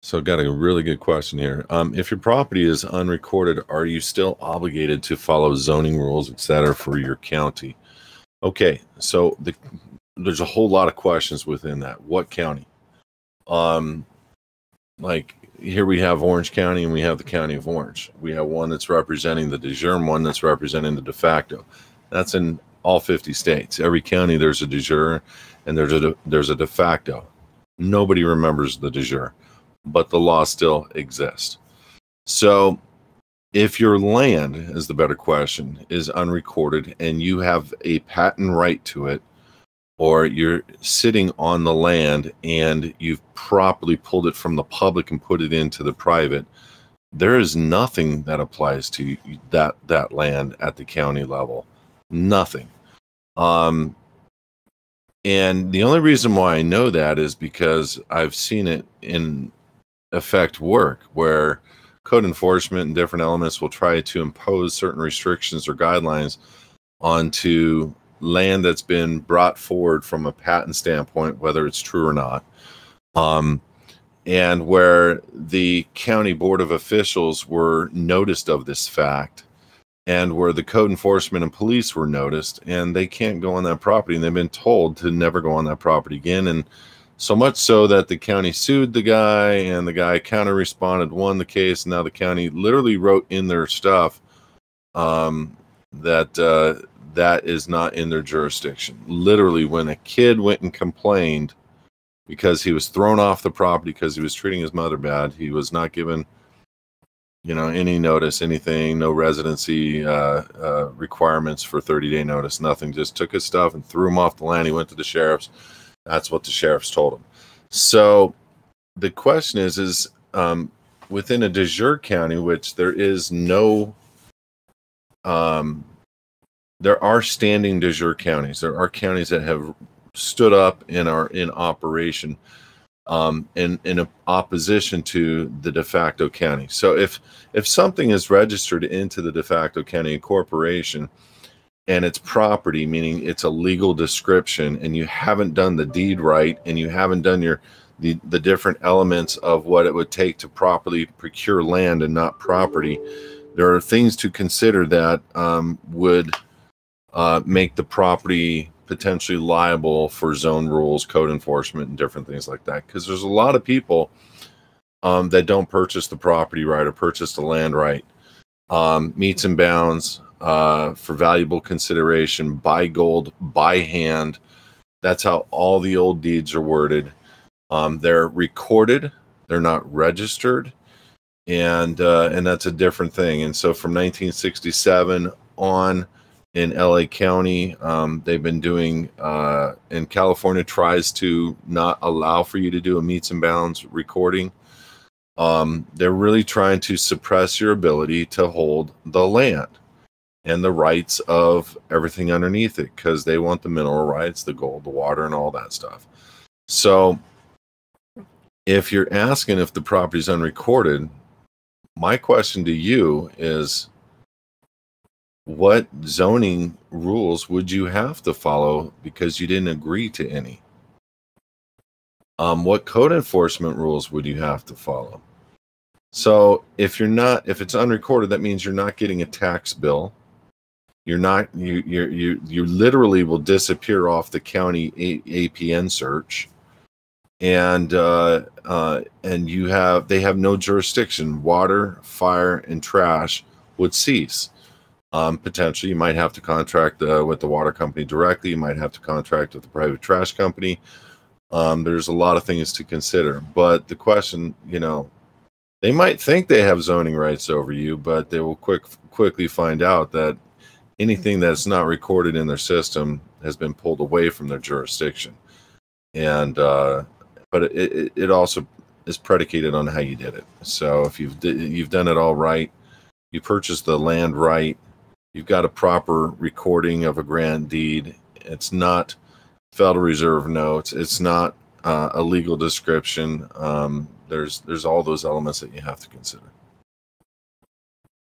So got a really good question here. If your property is unrecorded, are you still obligated to follow zoning rules, etc., for your county? Okay, so there's a whole lot of questions within that. What county? Like here we have Orange County and we have the County of Orange. We have one that's representing the de jure and one that's representing the de facto. That's in all 50 states. Every county there's a de jure and there's a de facto. Nobody remembers the de jure, but the law still exists. So if your land, is the better question, is unrecorded and you have a patent right to it, or you're sitting on the land and you've properly pulled it from the public and put it into the private, there is nothing that applies to that land at the county level. Nothing. And the only reason why I know that is because I've seen it in effect work, where code enforcement and different elements will try to impose certain restrictions or guidelines onto land that's been brought forward from a patent standpoint, whether it's true or not, and where the county board of officials were noticed of this fact, and where the code enforcement and police were noticed, and they can't go on that property, and they've been told to never go on that property again. And so much so that the county sued the guy, and the guy counter responded, won the case. And now the county literally wrote in their stuff that is not in their jurisdiction. Literally, when a kid went and complained because he was thrown off the property because he was treating his mother bad, he was not given, any notice, anything, no residency requirements for 30-day notice, nothing. Just took his stuff and threw him off the land. He went to the sheriff's. That's what the sheriffs told him. So the question is within a de jure county, which there is no, there are standing de jure counties. There are counties that have stood up and are in operation in opposition to the de facto county. So if something is registered into the de facto county incorporation and it's property, meaning it's a legal description, and you haven't done the deed right, and you haven't done the different elements of what it would take to properly procure land and not property, there are things to consider that would make the property potentially liable for zone rules, code enforcement, and different things like that. Because there's a lot of people that don't purchase the property right or purchase the land right. Meets and bounds, for valuable consideration, buy gold, buy hand. That's how all the old deeds are worded. They're recorded, they're not registered, and that's a different thing. And so from 1967 on in LA County, they've been doing, and California tries to not allow for you to do a meets and bounds recording. They're really trying to suppress your ability to hold the land and the rights of everything underneath it, because they want the mineral rights, the gold, the water, and all that stuff. So if you're asking if the property is unrecorded, my question to you is, what zoning rules would you have to follow because you didn't agree to any? What code enforcement rules would you have to follow? So if it's unrecorded, that means you're not getting a tax bill. You literally will disappear off the county APN search, and they have no jurisdiction. Water, fire, and trash would cease. Potentially, you might have to contract with the water company directly. You might have to contract with the private trash company. There's a lot of things to consider. But the question, they might think they have zoning rights over you, but they will quickly find out that anything that's not recorded in their system has been pulled away from their jurisdiction. And but it also is predicated on how you did it. So if you've done it all right, you purchased the land right, you've got a proper recording of a grant deed, it's not Federal Reserve notes, it's not a legal description, there's all those elements that you have to consider.